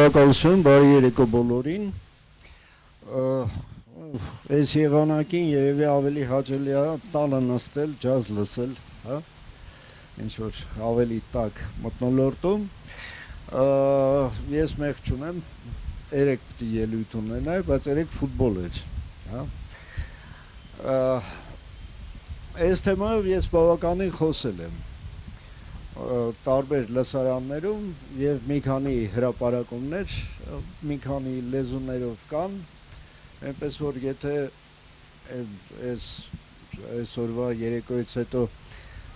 Շնորհակալություն, բարի երեկո բոլորին։ Այս եղանակին երևի ավելի հաճելի է տանը նստել, ջազ լսել, հա, ինչ որ ավելի տաք մթնոլորտում։ Ես մեղք չունեմ, երեք պիտի ելույթ ունենայի, բայց երեք ֆուտբոլ էր, հա։ Այս թեմայով ես բավականին խոսել եմ տարբեր լսարաններում եւ մի քանի հրապարակումներ, մի քանի լեզուներով կան, այնպես որ եթե այսօրվա երեկոից հետո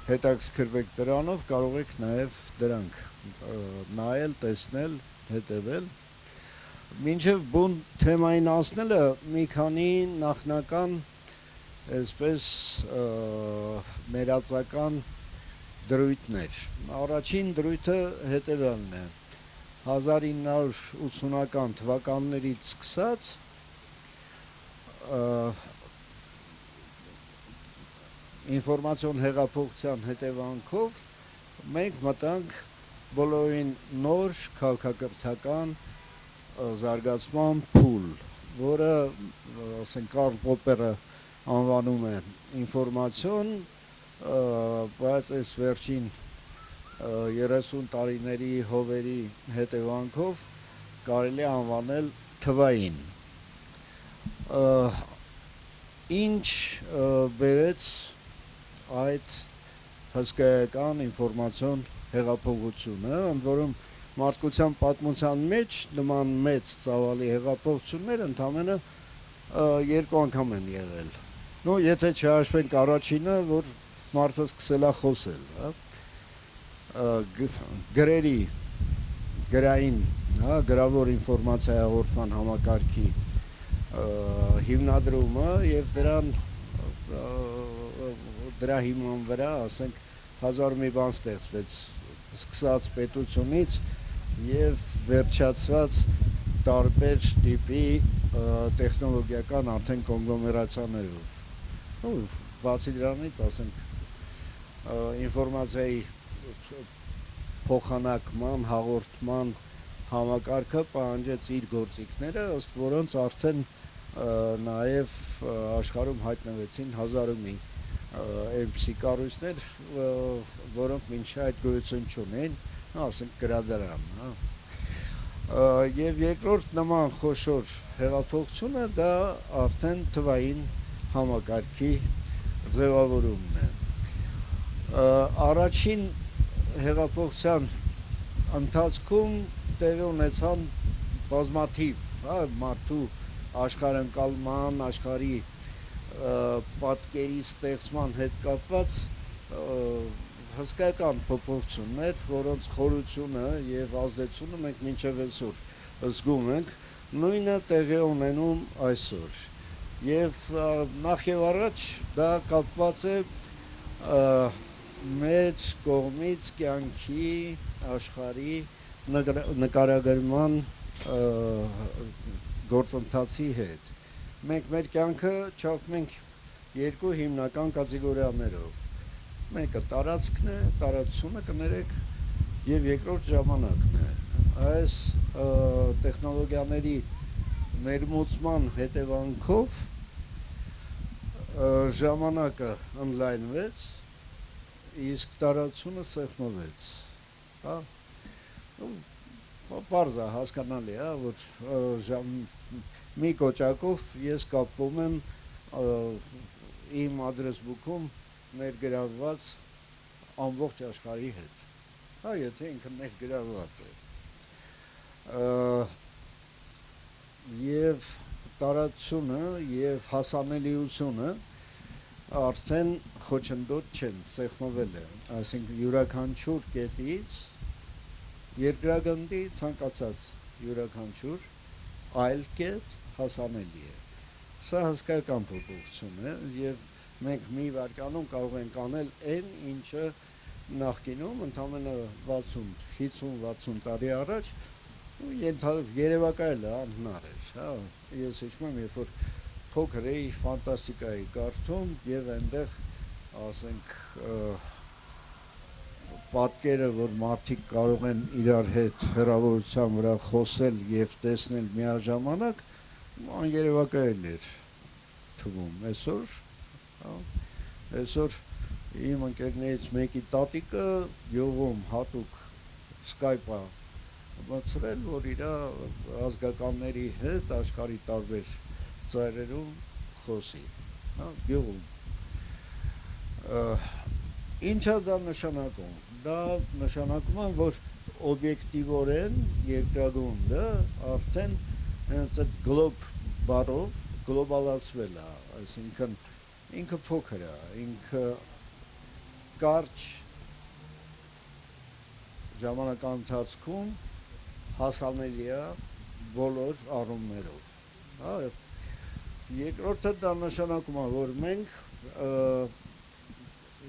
հետաքրքրվեք դրանով, կարող եք նաեւ դրանք նայել, տեսնել, հետևել։ Մինչև բուն թեմային անցնելը մի քանի նախնական այսպես մերածական դրույթներ։ Առաջին դրույթը հետևյալն է. 1980-ական թվականներից սկսած ինֆորմացիոն հեղափոխության հետևանքով մենք մտանք բոլորին նոր քաղաքակրթական զարգացման փուլ, որը ասենք Կարլ Պոպերը անվանում է ինֆորմացիոն, բայց այս վերջին 30 տարիների հովերի հետևանքով կարելի է անվանել թվային։ Ինչ բերեց այդ հսկայական ինֆորմացիոն հեղափոխությունը, ընդ որում մարդկության պատմության մեջ նման մեծ ծավալի հեղափոխություններ ընդամենը երկու անգամ են եղել։ Ну, եթե չհաշվենք առաջինը, որ մարդը սկսել է խոսել, հա, գրերի, գրային, հա, գրավոր ինֆորմացիա հաղորդման համակարգի հիմնադրումը եւ դրա հիման վրա, ասենք, 1000 մի բան ստեղծվեց, սկսած պետությունից եւ վերջացած տարբեր տիպի տեխնոլոգիական արդեն կոնգլոմերացիաներով։ Ну, բացի դրանից, ասենք, ինֆորմացիայի փոխանակման, հաղորդման համակարգը պահանջեց իր գործիքները, ըստ որոնց արդեն նաև աշխարհում հայտնվեցին հազարու մի այնպիսի կառույցներ, որոնք մինչ այդ գոյություն չունեն, ասենք գրադարան, հա։ Եվ երկրորդ նման խոշոր հեղափոխությունը դա արդեն թվային համակարգի ձևավորումն է։ Առաջին հեղափոխության ընթացքում տեղի ունեցան բազմաթիվ, հա, մարդու աշխարհընկալման, աշխարհի պատկերի ստեղծման հետ կապված հսկայական փոփոխություններ, որոնց խորությունը եւ ազդեցությունը մենք մինչև այսօր զգում ենք, նույնը տեղի ունենում այսօր։ Եվ նախ եւ առաջ դա կապված է մեր կողմից կյանքի աշխարհի նկարագրման գործընթացի հետ։ Մենք մեր կյանքը չափում ենք երկու հիմնական կատեգորիաներով։ Մեկը տարածքն է, տարածությունը կներեք, եւ երկրորդ ժամանակն է։ Այս տեխնոլոգիաների ներմուծման հետևանքով ժամանակը ընդլայնվեց, իսկ տարածությունը սեղմվեց, հա։ Պարզ է, հասկանալի է, որ մի կոճակով ես կապվում եմ իմ ադրեսբուքում ներգրավված ամբողջ աշխարհի հետ, հա, եթե ինքը ներգրավված է։ Եվ տարածությունը եւ հասանելիությունը արդեն խոչընդոտ չեն, սեղմվել է, այսինքն յուրաքանչյուր կետից երկրագնդի ցանկացած յուրաքանչյուր այլ կետ հասանելի է։ Սա հսկայական փոփոխություն է եւ մենք մի վարկանում կարող ենք անել այն, ինչը նախկինում ընդամենը 50-60 տարի առաջ երևակայել է անհնար էր, հա։ Ես հիշում եմ, երբ որ փոքր էի, ֆանտաստիկա էի կարդում եւ այնտեղ, ասենք, պատկերը, որ մարդիկ կարող են իրար հետ հեռավորության վրա խոսել եւ տեսնել միաժամանակ, անկերևակայել էր թվում այսօր իմ ընկերներից մեկի տատիկը յուղում հատուկ Skype-ը բացրել, որ իր ազգականների հետ աշխարհի տարբեր ծայրերում խոսի, յուղում։ Ինչա դա նշանակում։ Դա նշանակում է, որ օբյեկտիվորեն երկրագունդը արդեն հենց այդ գլոբ բարով գլոբալացվել է, այսինքն ինքը փոքր է, ինքը կարճ ժամանակահատվածում հասանելի է բոլոր առումներով։ Երկրորդը դա նշանակում է, որ մենք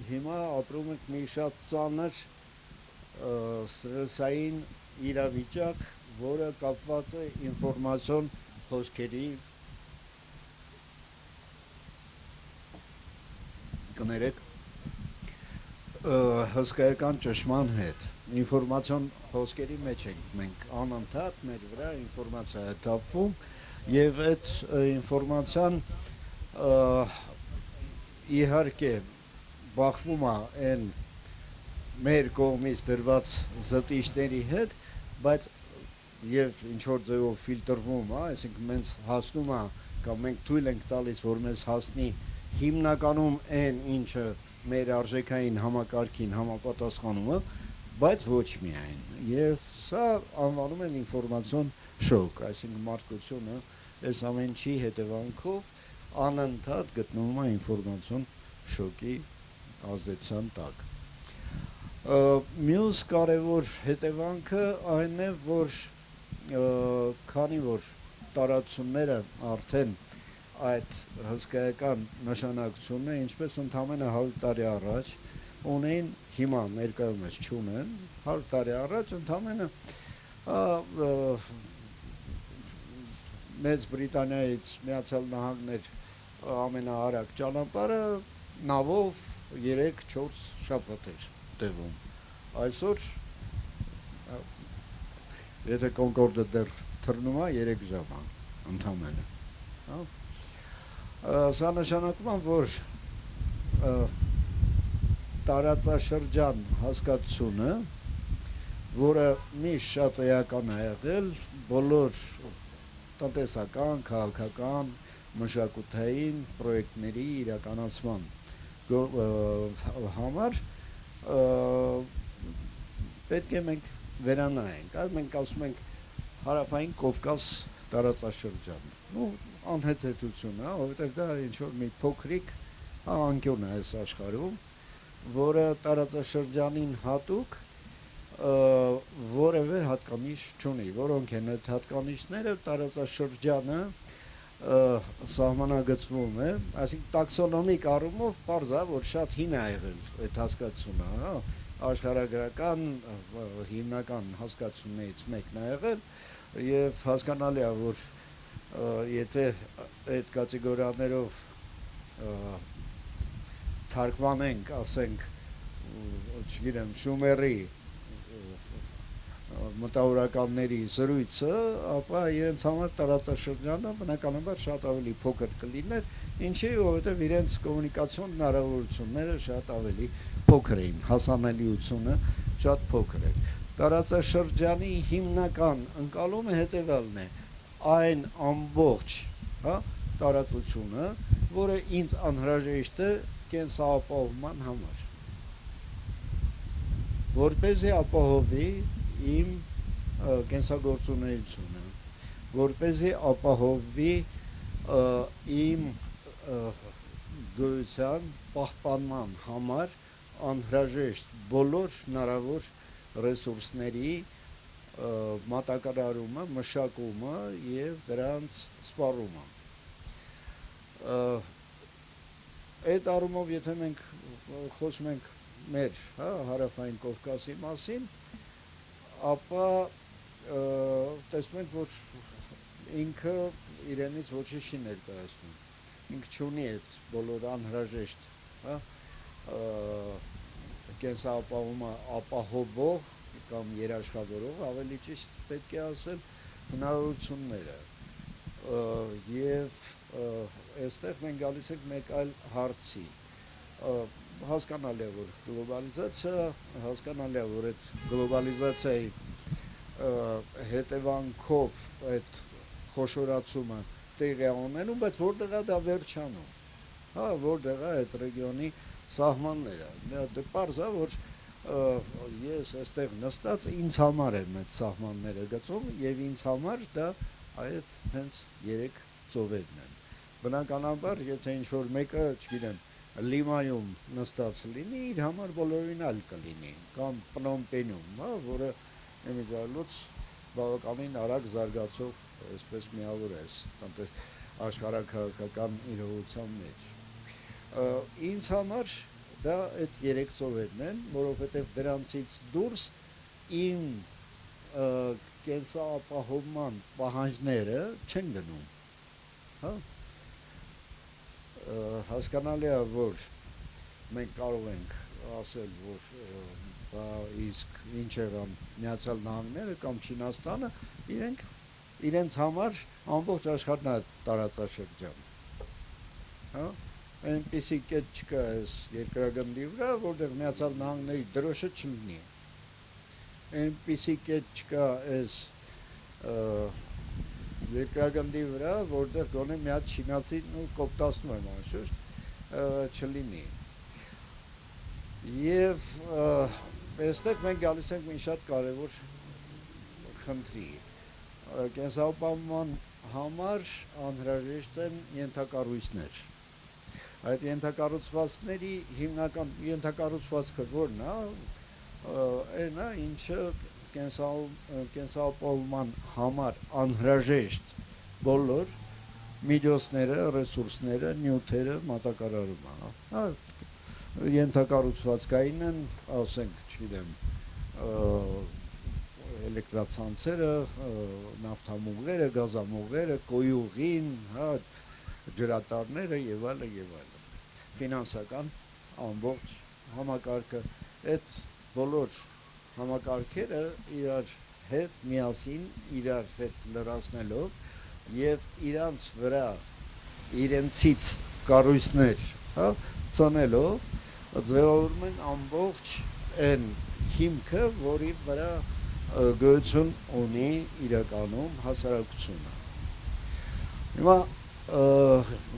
հիմա ապրում ենք մի շատ ծանր սթրեսային իրավիճակ, որը կապված է ինֆորմացիոն հոսքերի հսկայական ճշմարան հետ։ Ինֆորմացիոն հոսքերի մեջ ենք մենք անընդհատ մեր վրա ինֆորմացիա է տապվում եւ այդ ինֆորմացիան իհարկե բախվում է այն մեր կողմից դրված զտիչների հետ, բայց եւ ինչ որ ձեւով ֆիլտրվում է, այսինքն մենք հասնում է կամ մենք թույլ ենք տալիս, որ մեզ հասնի հիմնականում այն, ինչը մեր արժեքային համակարգին համապատասխանում է, բայց ոչ միայն։ Եվ սա անվանում են ինֆորմացիոն շոկ, այսինքն մարդկությունը այս ամեն ինչի հետևանքով անընդհատ գտնվում է ինֆորմացիոն շոկի ազդեցության տակ։ Մյուս կարևոր հետևանքը այն է, որ քանի որ տարածությունները արդեն այդ հսկայական նշանակությունը, ինչպես ընդամենը 100 տարի առաջ ունեն, հիմա ներկայումս չունեն, 100 տարի առաջ ընդամենը Մեծ Բրիտանիայից Միացյալ Նահանգներ ամենաարագ ճանապարհը նավով 3-4 շաբաթ էր տևում։ Այսօր եթե Կոնկորդը դեռ թռնում է 3 ժամ ընդամենը։ Սա նշանակում է, որ տարածաշրջան հասկացությունը, որը միշտ շատ էական է եղել բոլոր տնտեսական, քաղաքական, մշակութային պրոյեկտների իրականացման համար պետք է մենք վերանայենք, մենք ասում ենք հարավային Կովկաս տարածաշրջան, անհեթեթություն է, որովհետև դա ինչ-որ մի փոքրիկ անկյուն է այս աշխարհում, որը տարածաշրջանին հատուկ որևէ հատկանիշ չունի, որոնք են այդ հատկանիշները, տարածաշրջանը սահմանագծվում է, այսինքն տաքսոնոմիկ առումով պարզ է, որ շատ հին է եղել այդ հասկացությունը, աշխարհագրական հիմնական հասկացություններից մեկն է եղել եւ հասկանալի է, որ եթե այդ կատեգորիաներով թարգմանենք, ասենք, չգիտեմ, Շումերի մտավորականների զրույցը, ապա իրենց համար տարածաշրջանը բնականաբար շատ ավելի փոքր կլիներ, ինչի, որովհետև իրենց կոմունիկացիոն հնարավորությունները շատ ավելի փոքր էին, հասանելիությունը շատ փոքր էր։ Տարածաշրջանի հիմնական ընկալումը հետևյալն է, այն ամբողջ, տարածությունը, որը ինձ անհրաժեշտ է կենսապահովման համար։ Որպեսզի ապահովի իմ կենսագործունեությունը, որպեսզի ապահովի իմ գոյության պահպանման համար անհրաժեշտ բոլոր հնարավոր ռեսուրսների մատակարարումը, մշակումը եւ դրանց սպառումը։ Այդ առումով, եթե մենք խոսում ենք մեր հարավային Կովկասի մասին, ապա տեսնում ենք, որ ինքը իրենից ոչինչ չի կենսապահումը ապահովող կամ երաշխավորող, ավելի ճիշտ պետք է ասել, հնարավորությունները եւ այստեղ մենք գալիս ենք մեկ այլ հարցի, հասկանալի է, որ գլոբալիզացիա, հասկանալի է, որ այդ գլոբալիզացիայի հետևանքով այդ խոշորացումը տեղի է ունենում, բայց որտեղ է դա վերջանում, հա, որտեղ է այդ ռեգիոնի սահմանները, դե պարզ է, որ ես այստեղ նստած ինձ համար եմ այդ սահմանները գծում եւ ինձ համար դա այդ հենց 3 ծովերն են, բնականաբար, եթե ինչ-որ մեկը, չգիտեմ, Լիմայում նստած լինի, իր համար բոլորին այլ կլինի, կամ Պնոմպենում, հա, որը իմիջիայլոց բավականին արագ զարգացող, այսպես միավոր է աշխարհաքաղաքական իրողության մեջ։ Ինձ համար դա այդ 3 ծովերն են, որովհետև դրանցից դուրս իմ կենսապահովման պահանջները չեն գնում, հա։ Հասկանալի է, որ մենք կարող ենք ասել, որ իսկ ինչ եղան Միացյալ Նահանգները կամ Չինաստանը, իրենց համար ամբողջ աշխարհն է տարածաշրջան, հա, այնպիսի կետ չկա այս երկրագնդի վրա, որտեղ Միացյալ Նահանգների դրոշը չլինի, այնպիսի կետ չկա այս երկրագնդի վրա, որտեղ գոնե մի հատ չինացին ու կոպտացնում եմ անշուշտ չլինի։ Եվ այստեղ մենք գալիս ենք մի շատ կարևոր խնդրի։ Կենսապահովման համար անհրաժեշտ են ենթակառույցներ։ Այդ ենթակառուցվածքների հիմնական ենթակառուցվածքը որն է, այն է, ինչը կենսապահովման համար անհրաժեշտ բոլոր միջոցները, ռեսուրսները, նյութերը մատակարարում է, ենթակառուցվածքային են, ասենք, չգիտեմ, էլեկտրացանցերը, նավթամուղները, գազամուղները, կոյուղին, ջրատարները եւ այլն, ֆինանսական ամբողջ համակարգը, այդ բոլոր համակարգերը իրար հետ միասին, իրար հետ լրացնելով եւ իրանց վրա իրենցից կառույցներ, հա, ծնելով ձևավորում են ամբողջ այն հիմքը, որի վրա գոյություն ունի իրականում հասարակությունը։ Հիմա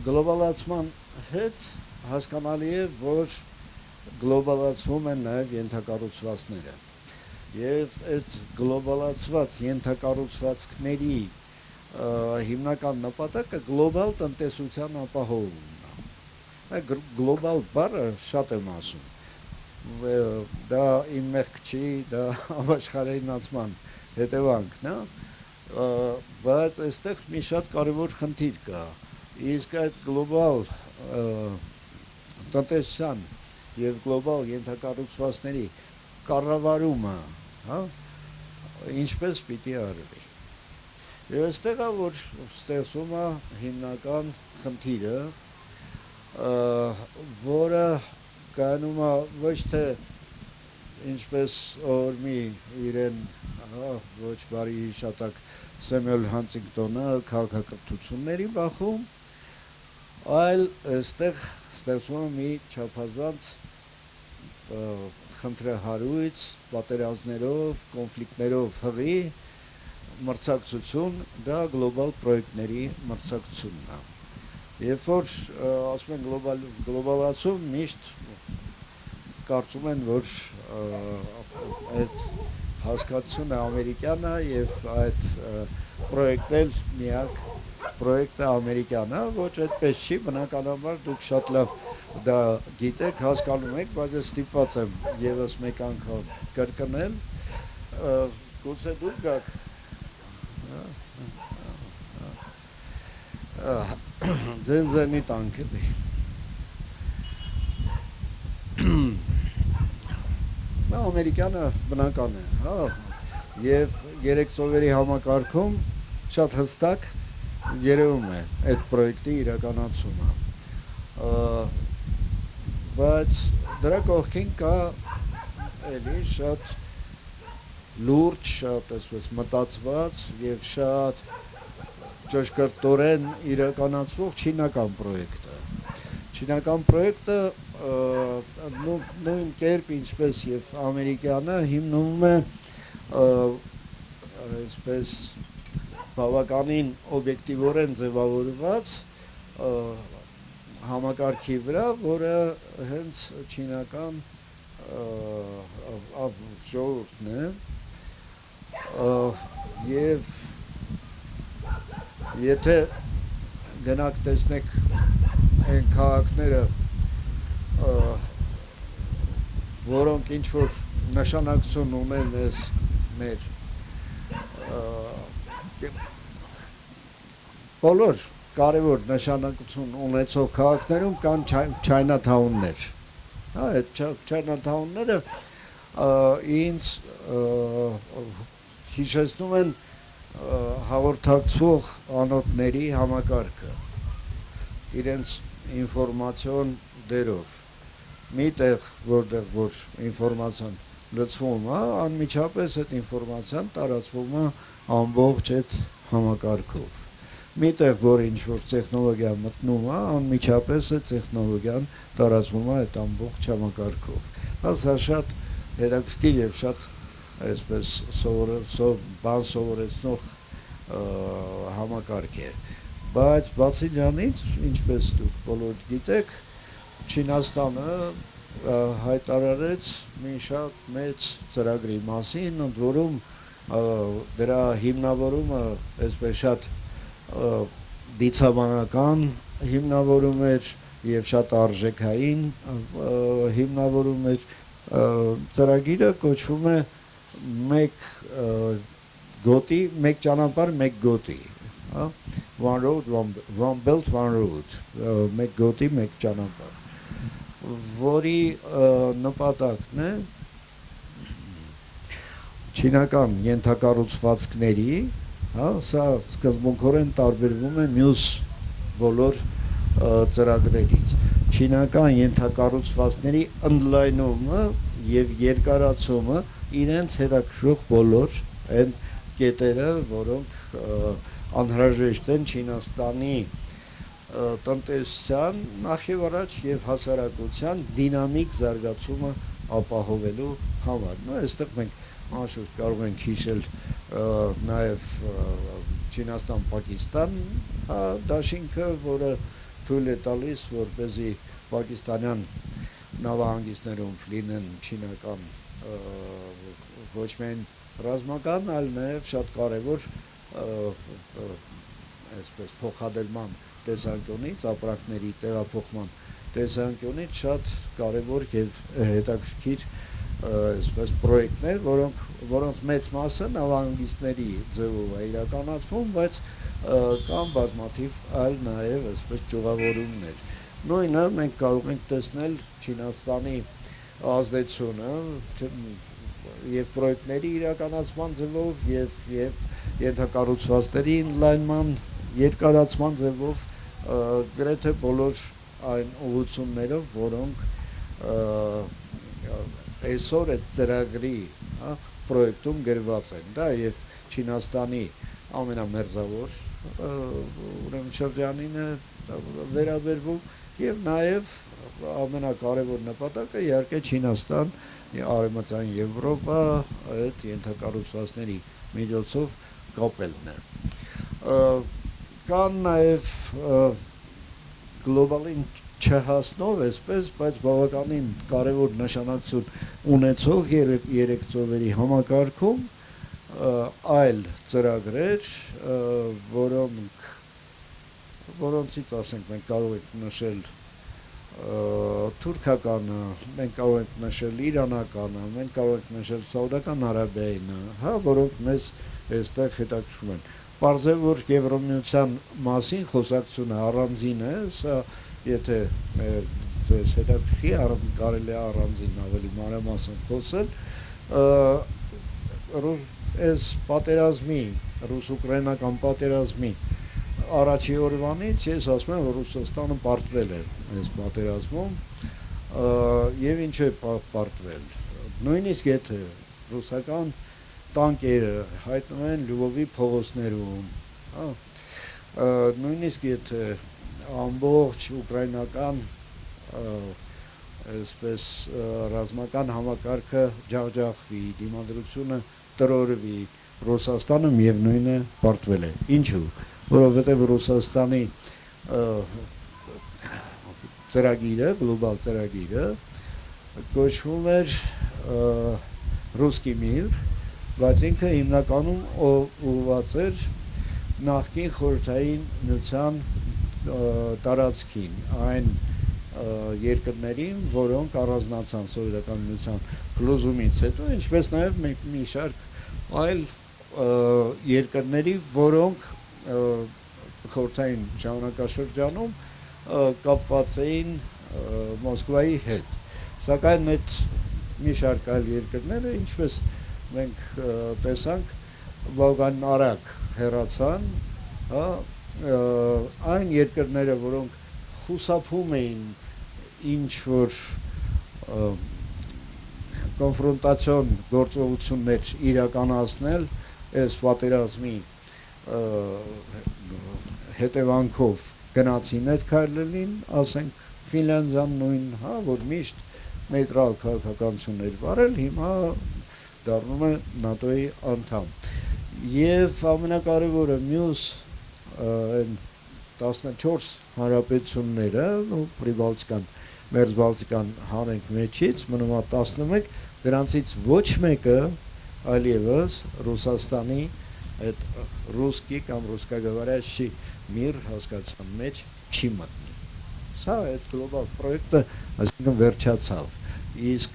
գլոբալացման հետ հասկանալի է, որ գլոբալացվում են նաև ենթակառուցվածքները եւ այդ գլոբալացված ենթակառուցվածքների հիմնական նպատակը գլոբալ տնտեսության ապահովումն է։ Գլոբալ բառը շատ եմ ասում, դա իմ մեղք չի, դա համաշխարհայնացման հետևանքն է, բայց այստեղ մի շատ կարևոր խնդիր կա, իսկ այդ գլոբալ տնտեսության եւ գլոբալ ենթակառուցվածքների կառավարումը, հա, ինչպես պիտի արվի։ Եվ այստեղ է, որ ստեղծում է հիմնական խնդիրը, որը կայանում է ոչ թե ինչպես օրմի իրեն, ոչ բարի հիշատակ Սեմյուել Հանտինգտոնը քաղաքակրթությունների բախում, այլ այստեղ ստեղծում է մի չափազանց խնդրահարույց, պատերազմներով, կոնֆլիկտներով հղի մրցակցություն, դա գլոբալ պրոյեկտների մրցակցությունն է։ Երբ որ ասում են գլոբալացում, միշտ կարծում են, որ այդ հասկացությունը ամերիկյան է եւ այդ պրոյեկտն էլ միակ պրոյեկտը ամերիկյան է, ոչ այդպես չի, բնականաբար դուք շատ լավ դա գիտեք, հասկանում եք, բայց ես ստիպված եմ եւս մեկ անգամ կրկնել, գուցե դուք գաք ձենձենի տանք էլի։ Դա ամերիկյանը բնական է, հա, եւ 3 ծովերի համակարգում շատ հստակ երևում է այդ պրոյեկտի իրականացումը։ Բայց դրա կողքին կա էլի շատ լուրջ, շատ այսպես մտածված եւ շատ ճշգրտորեն իրականացվող չինական պրոյեկտ է։ Չինական պրոյեկտը նույն կերպ ինչպես եւ ամերիկյանը հիմնվում է այսպես բավականին օբյեկտիվորեն ձևավորված համակարգի վրա, որը հենց չինական ժողովուրդն է եւ եթե գնաք տեսնեք այն քաղաքները, որոնք ինչ որ նշանակություն ունեն այս մեր բոլոր կարևոր նշանակություն ունեցող քաղաքներում կան Chinatown-ներ։ Այդ Chinatown-ները ինձ հիշեցնում են հաղորդակցվող անոթների համակարգը իրենց ինֆորմացիոն դերով միտեղ որտեղ որ ինֆորմացիան լցվում է անմիջապես այդ ինֆորմացիան տարածվում է ամբողջ այդ համակարգով միտեղ որ ինչ որ տեխնոլոգիա մտնում է անմիջապես այդ տեխնոլոգիան տարածվում է այդ ամբողջ համակարգով սա շատ հետաքրքիր եւ շատ այսպես բան սովորեցնող համակարգ է բայց բացի դրանից ինչպես դուք բոլորդ գիտեք Չինաստանը հայտարարեց մի շատ մեծ ծրագրի մասին ընդ որում դրա հիմնավորումը այսպես շատ դիցաբանական հիմնավորում էր եւ շատ արժեքային հիմնավորում էր ծրագիրը կոչվում է մեկ գոտի, մեկ ճանապարհ, մեկ գոտի, հա, one road, one belt, one road, մեկ գոտի, մեկ ճանապարհ, որի նպատակն է չինական ենթակառուցվածքների, հա, սա սկզբունքորեն տարբերվում է մյուս բոլոր ծրագրերից, չինական ենթակառուցվածքների ընդլայնումը եւ երկարացումը իրենց հետաքրքրող բոլոր այն կետերը, որոնք անհրաժեշտ են Չինաստանի տնտեսության նախ եւ առաջ եւ հասարակության դինամիկ զարգացումը ապահովելու համար։ Նո, այստեղ մենք անշուշտ կարող ենք հիշել նաեւ Չինաստան-Պակիստան դաշինքը, որը թույլ է տալիս, որպեսզի պակիստանյան նավահանգիստներում լինեն չինական ոչ միայն ռազմական, այլ նաև շատ կարևոր այսպես փոխադրման տեսանկյունից, ապրանքների տեղափոխման տեսանկյունից շատ կարևոր եւ հետաքրքիր այսպես պրոյեկտներ, որոնց մեծ մասը նավահանգիստների ձևով է իրականացվում, բայց կան բազմաթիվ այլ նաև այսպես ճյուղավորումներ։ Նույնը մենք կարող ենք տեսնել Չինաստանի ազդեցությունը եւ պրոյեկտների իրականացման ձևով եւ ենթակառուցվածքների ընդլայնման երկարացման ձևով գրեթե բոլոր այն ուղղություններով, որոնք այսօր այդ ծրագրի պրոյեկտում գրված են, դա եւ Չինաստանի ամենամերձավոր ուրեմն շրջանին է վերաբերվում եւ նաեւ ամենակարևոր նպատակը իհարկե Չինաստան, Արևմտյան Եվրոպա այդ ենթակառուցվածքների միջոցով կապելն է։ Կան նաեւ գլոբալին չհասնող այսպես, բայց բավականին կարևոր նշանակություն ունեցող երեք ծովերի համակարգում այլ ծրագրեր, որոնցից ասենք մենք կարող ենք նշել թուրքականը, մենք կարող ենք նշել իրանականը, մենք կարող ենք նշել Սաուդական Արաբիայինը, հա, որոնք մեզ այստեղ հետաքրքրում են։ Պարզ է, որ Եվրամիության մասին խոսակցությունը առանձին է, սա եթե ձեզ հետաքրքրի, կարելի է առանձին ավելի մանրամասն խոսել, այս պատերազմի, ռուս-ուկրաինական պատերազմի առաջի օրվանից ես ասում եմ, որ Ռուսաստանը պարտվել է այս պատերազմում եւ ինչ է պարտվել։ նույնիսկ եթե ռուսական տանկերը հայտնվում են Լյովովի փողոցներում, հա, նույնիսկ եթե ամբողջ ուկրաինական այսպես ռազմական համակարգը ջախջախվի, դիմադրությունը տրորվի, Ռուսաստանը միևնույն է պարտվել է։ Ինչու՞, որովհետև Ռուսաստանի ծրագիրը, գլոբալ ծրագիրը կոչվում էր ռուսկի միր, բայց ինքը հիմնականում ուղղված էր նախկին խորհրդային միության տարածքին, այն երկրներին, որոնք առանձնացան սովետական միության փլուզումից հետո, ինչպես նաև մի շարք այլ երկրների, որոնք խորհրդային ժամանակաշրջանում կապված էին Մոսկվայի հետ։ Սակայն այդ մի շարք այլ երկրները, ինչպես մենք տեսանք, բավական արագ հեռացան, այն երկրները, որոնք խուսափում էին ինչ-որ կոնֆրոնտացիոն գործողություններ իրականացնել այս պատերազմի հետևանքով գնացին այդ քայլերին, ասենք Ֆինլանդիան նույն, հա, որ միշտ նեյտրալ քաղաքականություններ վարել, հիմա դառնում է ՆԱՏՕ-ի անդամ։ Եվ ամենակարևորը մյուս այն 14 հանրապետությունները, Պրիբալտիկան, Մերձբալտիկան հանենք մեջից, մնում է 11, դրանցից ոչ մեկը այլևս Ռուսաստանի այդ ռուսկի կամ ռուսկագավարյաչի միր հասկացության մեջ չի մտնի։ Սա այդ գլոբալ պրոյեկտը, այսինքն վերջացավ։ Իսկ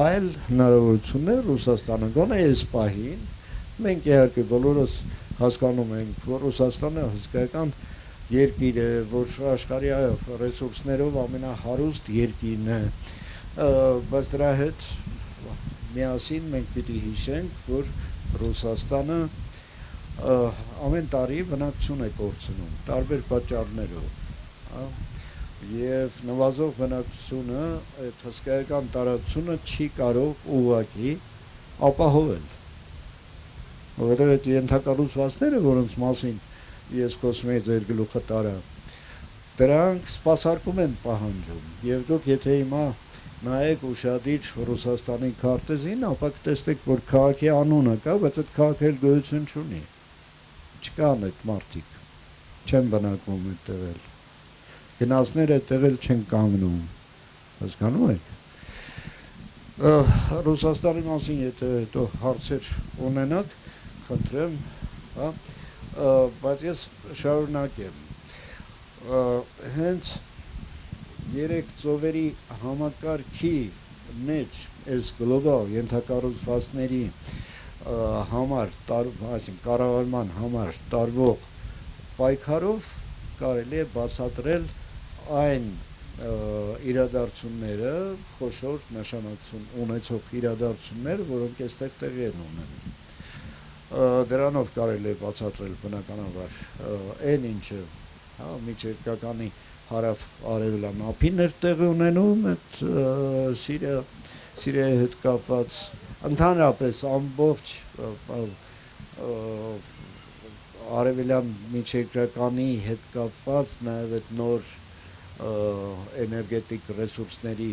այլ հնարավորություններ Ռուսաստանը գոնե այս պահին, մենք իհարկե բոլորս հասկանում ենք, որ Ռուսաստանը հսկայական երկիր է, որ աշխարհի ռեսուրսներով ամենահարուստ երկիրն է, բայց դրա հետ միասին մենք պիտի հիշենք, որ Ռուսաստանը ամեն տարի բնակչություն է կորցնում, տարբեր պատճառներով, եւ նվազող բնակչությունը այդ հսկայական տարածությունը չի կարող ուղղակի ապահովել, որովհետեւ այդ ենթակառուցվածքները, որոնց մասին ես խոսում եմ ձեր գլուխը տարա, դրանք սպասարկում են պահանջում, եւ դուք եթե հիմա նայեք ուշադիր Ռուսաստանի քարտեզին, ապա կտեսնեք, որ քաղաքի անունը կա, բայց այդ քաղաքը գոյություն չունի, չկան այդ մարդիկ, չեն բնակվում այդտեղ, գնացները այդտեղ չեն կանգնում, հասկանում եք։ Ռուսաստանի մասին եթե հետո հարցեր ունենաք, խնդրեմ, հա, բայց ես շարունակեմ, հենց երեք ծովերի համակարգի մեջ այս գլոբալ ենթակառուցվածքների համար, այսինքն կառավարման համար տարվող պայքարով կարելի է բացատրել այն իրադարձությունները, խոշոր նշանակություն ունեցող իրադարձություններ, որոնք այստեղ տեղի են ունենում։ Դրանով կարելի է բացատրել բնականաբար այն ինչը, հա, միջերկականի հարավ-արևելյան ափին էր տեղի ունենում, այդ Սիրիայի հետ կապված, ընդհանրապես ամբողջ արևելյան միջերկրականի հետ կապված, նաև այդ նոր էներգետիկ ռեսուրսների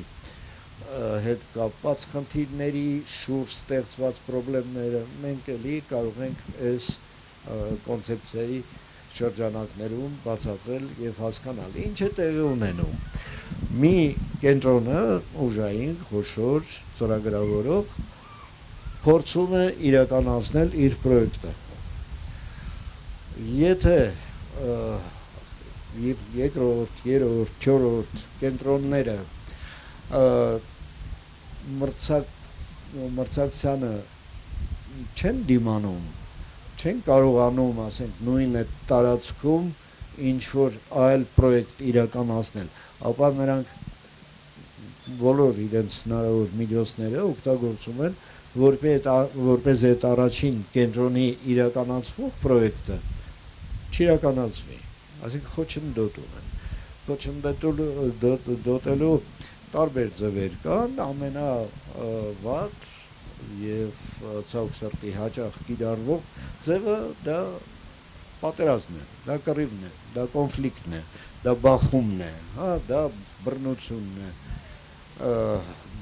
հետ կապված խնդիրների շուրջ ստեղծված խնդիրները մենք էլի կարող ենք այս կոնցեպցիայի շրջանակներում բացատրել եւ հասկանալ ինչ է տեղի ունենում։ Մի կենտրոնը ուժային խոշոր ծրագրավորող փորձում է իրականացնել իր պրոյեկտը։ Եթե երկրորդ, երրորդ, չորրորդ կենտրոնները մրցակցությանը չեն դիմանում, չեն կարողանում, ասենք, նույն այդ տարածքում ինչ-որ այլ պրոյեկտ իրականացնել, ապա նրանք բոլոր իրենց հնարավոր միջոցները օգտագործում են, որպես այդ առաջին կենտրոնի իրականացվող պրոյեկտը չիրականացվի, այսինքն խոչընդոտում են, խոչընդոտելու տարբեր ձևեր կան, ամենավատ եւ ցավոք սրտի հաճախ կիրառվող ձևը դա պատերազմն է, դա կռիվն է, դա կոնֆլիկտն է, դա բախումն է, հա, դա բռնությունն է,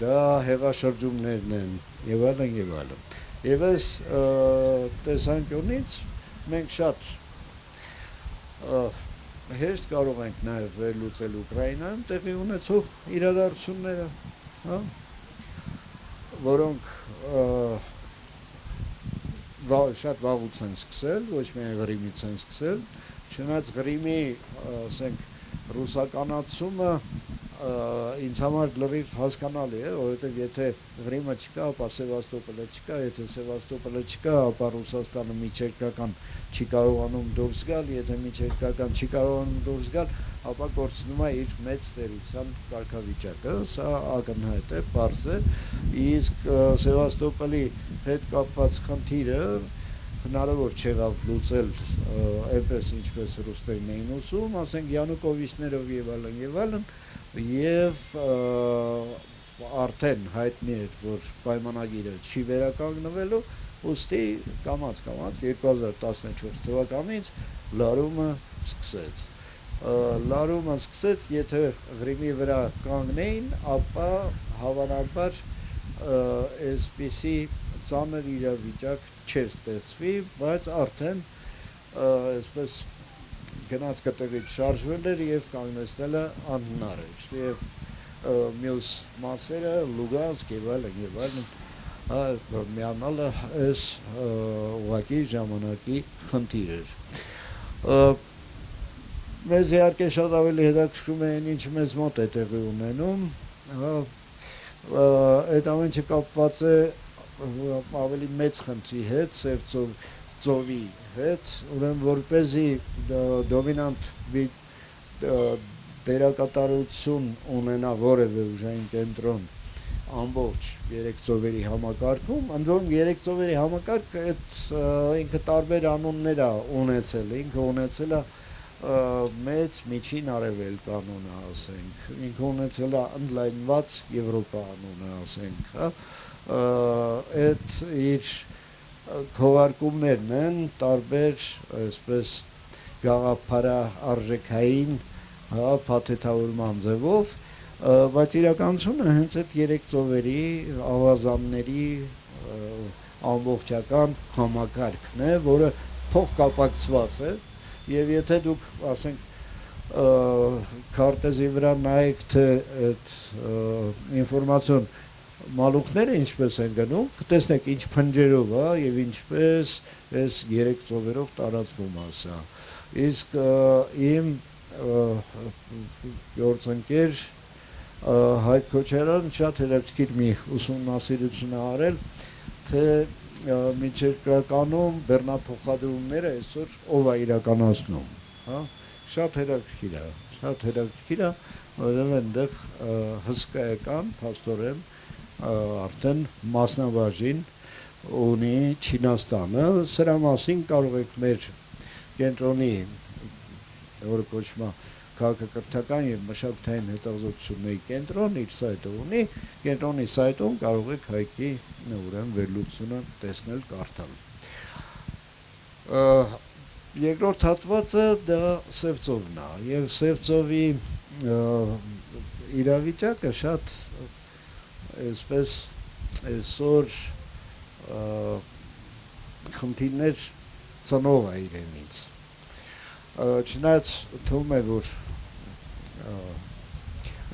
դա հեղաշրջումներն են եւ այլն եւ այլն։ Եվ այս տեսանկյունից մենք շատ հեշտ կարող ենք նաեւ վերլուծել Ուկրաինայում տեղի ունեցող իրադարձությունները, հա, որոնք շատ վաղուց են սկսել, ոչ միայն Ղրիմից են սկսել, չնայած Ղրիմի, ասենք, ռուսականացումը ինձ համար լրիվ հասկանալի է, որովհետև եթե Ղրիմը չկա, ապա Սևաստոպոլը չկա, եթե Սևաստոպոլը չկա, ապա Ռուսաստանը միջերկրական չի կարողանում դուրս գալ, եթե միջերկրական չի կարողանում դուրս գալ, ապա կորցնում է իր մեծ տերության կարգավիճակը, սա ակնհայտ է, պարզ է, իսկ Սևաստոպոլի հետ կապված խնդիրը հնարավոր չեղավ լուծել այնպես ինչպես ռուսներն էին ուզում, ասենք Յանուկովիչներով եւ այլն, եւ արդեն հայտնի էր, որ պայմանագիրը չի վերականգնվելու, ուստի կամաց 2014 թվականից լարումը սկսեց։ Լարումը սկսեց, եթե Ղրիմի վրա կանգնեին, ապա հավանաբար այսպիսի ծանր իրավիճակ չէր ստեղծվի, բայց արդեն այսպես գնաց կտեղից շարժվել էր եւ կանգնեցնելը անհնար էր եւ մյուս մասերը Լուգանսկ եւ այլն միանալը այս ուղղակի ժամանակի խնդիր էր։ Մեզ իհարկե շատ ավելի հետաքրքրում է ինչ մեզ մոտ է տեղի ունենում, այդ ամենը կապված է ավելի մեծ խնդրի հետ, Սև ծովի հետ, ուրեմն որպեսզի դոմինանտ դերակատարություն ունենա որևէ ուժային կենտրոն ամբողջ երեք ծովերի համակարգում, ընդ որում երեք ծովերի համակարգը ինքը տարբեր անուններ է ունեցել, ինքը ունեցել է մեծ միջին արևելք անունը, ասենք, ինքը ունեցել է ընդլայնված Եվրոպա անունը, ասենք, այդ իր քողարկումներն են տարբեր, այսպես գաղափարարժեքային փաթեթավորման ձևով, բայց իրականությունը հենց այդ երեք ծովերի ավազանների ամբողջական համակարգն է, որը փոխկապակցված է, եւ եթե դուք, ասենք, քարտեզի վրա նայեք, թե այդ ինֆորմացիոն մալուխները ինչպես են գնում, կտեսնեք ինչ փնջերով է եւ ինչպես այս երեք ծովերով տարածվում է սա։ Իսկ իմ գործընկեր Հայկ Քոչարյանը շատ հետաքրքիր մի ուսումնասիրություն է արել, թե միջերկրականում բեռնափոխադրումները այսօր ով է իրականացնում, հա, շատ հետաքրքիր է, որովհետև այնտեղ հսկայական փաստորեն արդեն մասնաբաժին ունի Չինաստանը, սրա մասին կարող եք մեր կենտրոնի, որը կոչվում է քաղաքակրթական եւ մշակութային հետազոտությունների կենտրոն իր սայթը ունի, կենտրոնի սայթում կարող եք Հայկի ուրեմն վերլուծությունը տեսնել, կարդալ։ Երկրորդ հատվածը դա Սև ծովն է, եւ Սև ծովի իրավիճակը շատ այսպես այսօր խնդիրներ ծնող է իրենից։ Չնայած թվում է, որ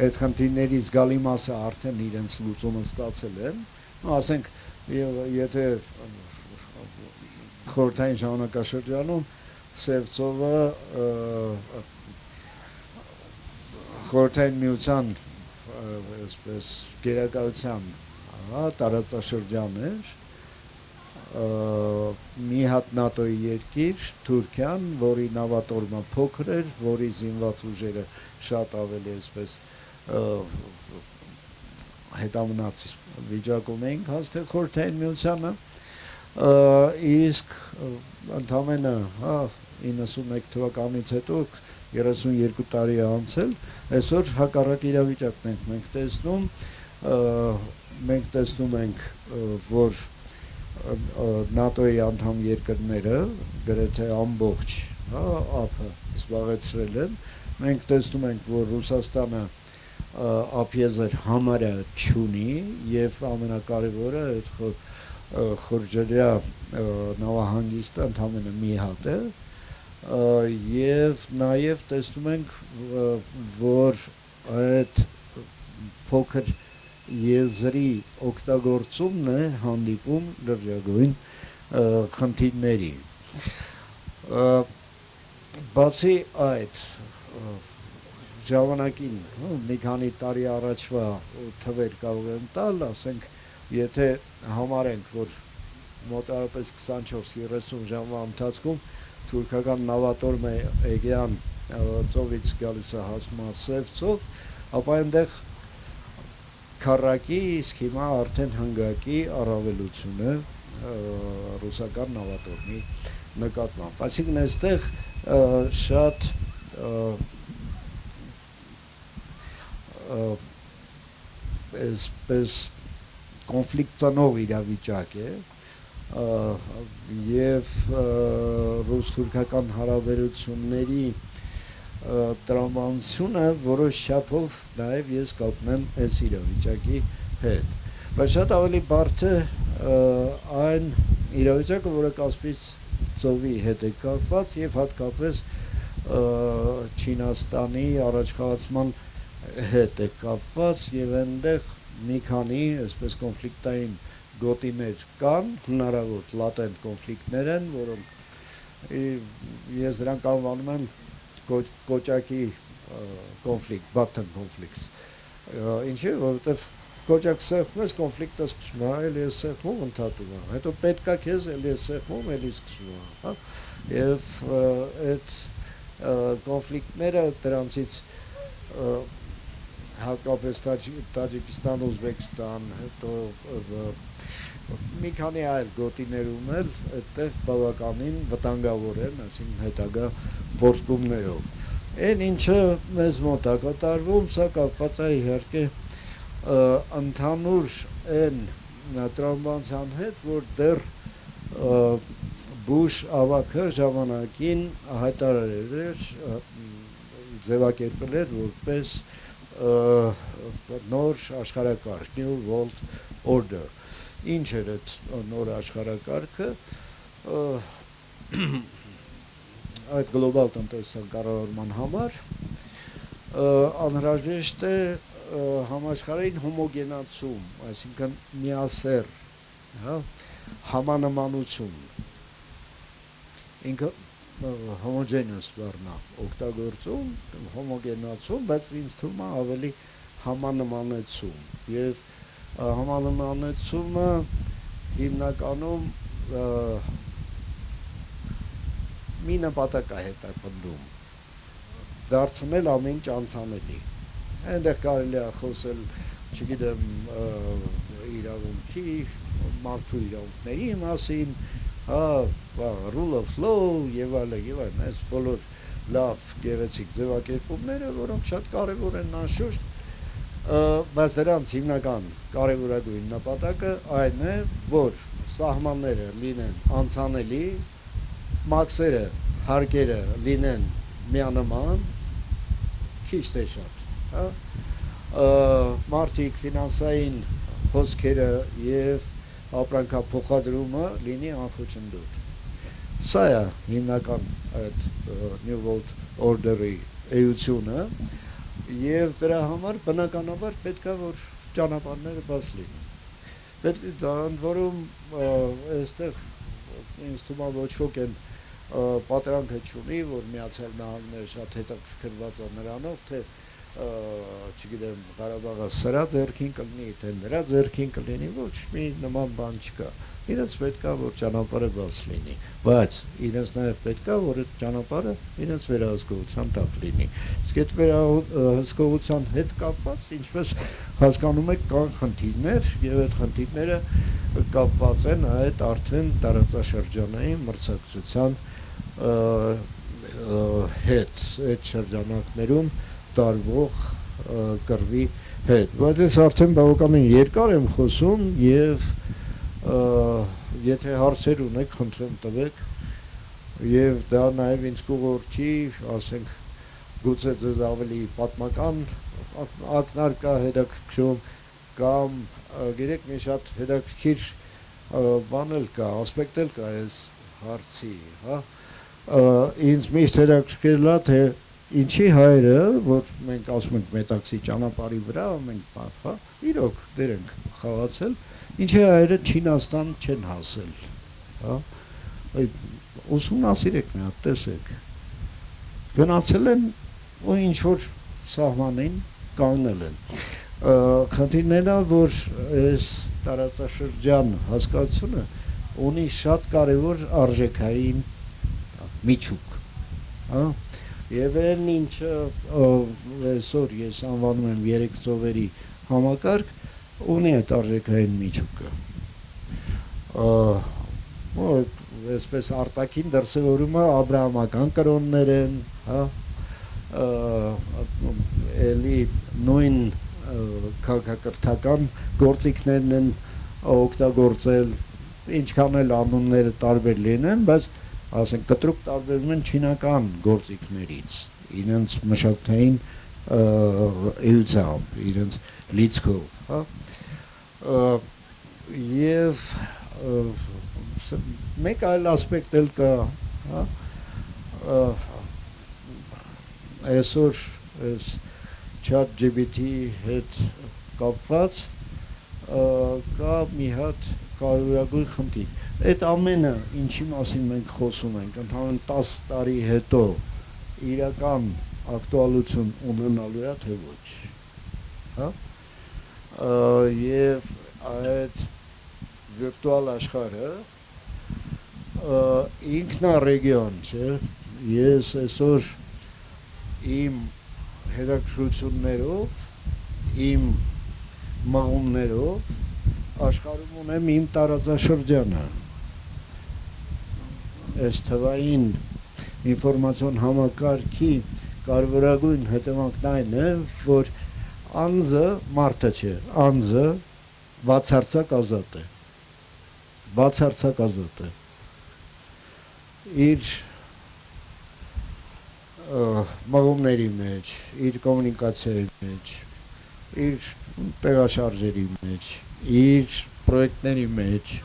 այդ խնդիրների զգալի մասը արդեն իրենց լուծումը ստացել են, ասենք, եթե խորհրդային ժամանակաշրջանում Սև ծովը խորհրդային միության այսպես գերակայության տարածաշրջան էր, մի հատ ՆԱՏՕ-ի երկիր, Թուրքիան, որի նավատորմը փոքր էր, որի զինված ուժերը շատ ավելի այսպես հետամնաց վիճակում էինք հասել խորհրդային միությանը, իսկ ընդամենը 91 թվականից հետո 32 տարի է անցել, այսօր հակառակ իրավիճակն ենք մենք տեսնում, մենք տեսնում ենք, որ ՆԱՏՕ-ի անդամ երկրները գրեթե ամբողջ ափը զբաղեցրել են, մենք տեսնում ենք, որ Ռուսաստանը ափիեզեր համարյա չունի եւ ամենակարևորը այդ խորժելյա նավահանգիստը ընդամենը մի հատ է եւ նաեւ տեսնում ենք, որ այդ փոքր եզրի օգտագործումն է հանդիպում լրջագույն խնդիրների։ Բացի այդ ժամանակին մի քանի տարի առաջվա թվեր կարող եմ տալ, ասենք, եթե համարենք, որ մոտավորապես 24-30 ժամվա ընթացքում թուրքական նավատորմը Էգեան ծովից գալիս է հասնում Սև ծով, ապա այնտեղ քառակի, իսկ հիմա արդեն հնգակի առավելություն է ռուսական նավատորմի նկատմամբ։ Այսինքն այստեղ շատ այսպես կոնֆլիկտանով իրավիճակ է եւ ռուս-թուրքական հարաբերությունների տրամաբանությունը որոշ չափով նաեւ ես կապնեմ այս իրավիճակի հետ։ Բայց շատ ավելի բարդ է այն իրավիճակը, որը Կասպից ծովի հետ է կապված եւ հատկապես Չինաստանի առաջխաղացման հետ է կապված եւ այնտեղ մի քանի այսպես կոնֆլիկտային գոտիներ կան, հնարավոր լատենտ կոնֆլիկտներ են, որոնք ես դրանք անվանում եմ կոճակի կոնֆլիկտ, button conflicts։ Ինչի, որովհետև կոճակ սեղմում ես, կոնֆլիկտը սկսում է, էլի է սեղմում, ընդհատում է, հետո պետք է քեզ, էլի է սեղմում, էլի սկսում է, հա, եւ այդ կոնֆլիկտները դրանցից հատկապես Տաջիկստան, Ուզբեկստան, հետո մի քանի այլ գոտիներում էլ այդտեղ բավականին վտանգավոր են, այսինքն հետագա գործումներով։ Այն ինչը մեզ մոտ է կատարվում, սա կապված է իհարկե ընդհանուր այն տրամաբանության հետ, որ դեռ Բուշ ավագը ժամանակին հայտարարել էր, ձևակերպել էր որպես նոր աշխարհակարգ, New World Order։ Ինչ էր այդ նոր աշխարհակարգը, այդ գլոբալ տնտեսական կառավարման համար անհրաժեշտ է համաշխարհային հոմոգենացում, այսինքն միասեռ, հա, համանմանություն, ինքը homogeneous բառն է օգտագործում, հոմոգենացում, բայց ինձ թվում է ավելի համանմանեցում եւ համանմանեցումը հիմնականում մի նպատակ է հետապնդում դարձնել ամեն ինչ անցանելի։ Այնտեղ կարելի է խոսել, չգիտեմ, իրավունքի, մարդու իրավունքների մասին, rule of law եւ այլն, այս բոլոր լավ գեղեցիկ ձևակերպումները, որոնք շատ կարեւոր են անշուշտ, բայց դրանց հիմնական կարևորագույն նպատակը այն է, որ սահմանները լինեն անցանելի, մաքսերը, հարկերը լինեն միանման, քիչ թե շատ, հա, մարդիկ ֆինանսային հոսքերը եւ ապրանքափոխադրումը լինի անխոչնդոտ։ Սա է հիմնական այդ New World Order-ի էությունը եւ դրա համար բնականաբար պետք է որ ճանապարհները բաց լինեն։ Պետք է դրանց որում այստեղ ինձ թվում է ոչ ոք են պատրանքը չունի, որ Միացյալ Նահանգները շատ հետաքրքրված է նրանով, թե չգիտեմ, Ղարաբաղը սրա ձեռքին կլինի, թե նրա ձեռքին կլինի, ոչ մի նման բան չկա։ Իրենց պետք է որ ճանապարհը բաց լինի, բայց իրենց նաև պետք է որ այդ ճանապարհը իրենց վերահսկողության տակ լինի։ Իսկ այդ վերահսկողության հետ կապված, ինչպես հասկանում եք, կան խնդիրներ, եւ այդ խնդիրները կապված են այդ արդեն տարածաշրջանային մրցակցության հետ, այդ շրջանակներում տարվող կռվի հետ, բայց ես արդեն բավականին երկար եմ խոսում եւ եթե հարցեր ունեք, խնդրեմ տվեք եւ դա նաեւ ինձ կուղղորդի, ասենք, գուցե ձեզ ավելի պատմական ակնարկա հետաքրքրում կամ գիտեք մի շատ հետաքրքիր բան էլ կա, ասպեկտ էլ կա այս հարցի, հա ինձ միշտ հետաքրքրել է թե ինչի հայերը, որ մենք ասում ենք Մետաքսի ճանապարհի վրա, մենք հա, իրոք դեր ենք խաղացել, ինչի հայերը Չինաստան չեն հասել, հա, ուսումնասիրեք մի հատ, տեսեք, գնացել են ու ինչ-որ սահմանին կանգնել են, խնդիրն է, որ այս տարածաշրջան հասկացությունը ունի շատ կարևոր արժեքային միջուկ, հա, եւ այն ինչը այսօր ես անվանում եմ երեք ծովերի համակարգ ունի այդ արժեքային միջուկը այսպես արտաքին դրսևորումը աբրահամական կրոններ են հա էլի նույն քաղաքակրթական գործիքներն են օգտագործել ինչքան էլ անունները տարբեր լինեն բայց ասենք կտրուկ տարբերվում են չինական գործիքներից իրենց մշակութային էությամբ, իրենց լիցքով, հա եւ մեկ այլ ասպեկտ էլ կա, հա այսօր այս ChatGPT հետ կապված կա մի հատ կարևորագույն խնդիր Այդ ամենը, ինչի մասին մենք խոսում ենք, ընդհանրեն 10 տարի հետո իրական ակտուալություն ունենալու է, թե ոչ, հա? Եվ այդ վիրտուալ աշխարհը ինքնառեգիոն, չէ, ես այսօր իմ հետաքրքրություններով, իմ մղումներով աշխարհում ունեմ իմ տարածաշրջանը այս թվային ինֆորմացիոն համակարգի կարևորագույն հետևանքն այն է, որ անձը մարդը չէ, անձը բացարձակ ազատ է, իր մղումների մեջ, իր կոմունիկացիայի մեջ, իր տեղաշարժերի մեջ, իր պրոյեկտների մեջ,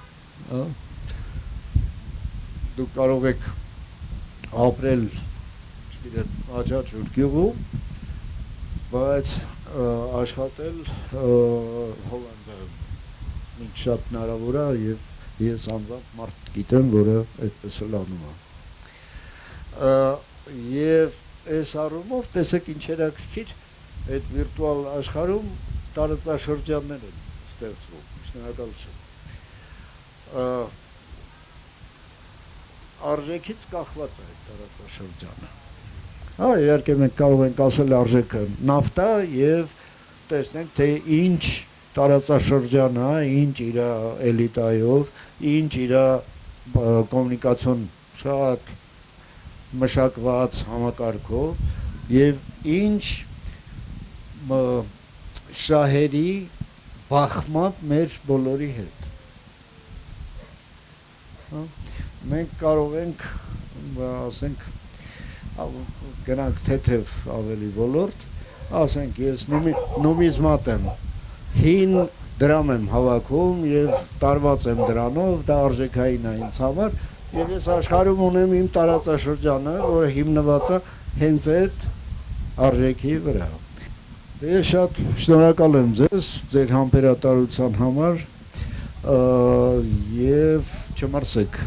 դուք կարող եք ապրել Աչաջուր գյուղում, բայց աշխատել Հոլանդիայում, ինչ շատ հնարավոր է եւ ես անձամբ մարդ գիտեմ, որը այդպես էլ անում է։ Եվ այս առումով տեսեք ինչ հետաքրքիր այդ վիրտուալ աշխարհում տարածաշրջաններ են ստեղծվում, շնորհակալություն։ Արժեքից կախված է այդ տարածաշրջանը։ Հա, իհարկե մենք կարող ենք ասել արժեքը նավթ է եւ տեսնենք թե ինչ տարածաշրջանը, ինչ իր էլիտայով, ինչ իր կոմունիկացիոն շատ մշակված համակարգով եւ ինչ շահերի բախմամբ մեր բոլորի հետ։ Հա մենք կարող ենք ասենք գնանք թեթև ավելի ոլորտ ասենք ես նումիզմատ եմ հին դրամ եմ հավաքում եւ տարված եմ դրանով դա արժեքային է ինձ համար եւ ես աշխարհում ունեմ իմ տարածաշրջանը որը հիմնված է հենց այդ արժեքի վրա ես շատ շնորհակալ եմ ձեզ ձեր համբերատարության համար եւ չմրսեք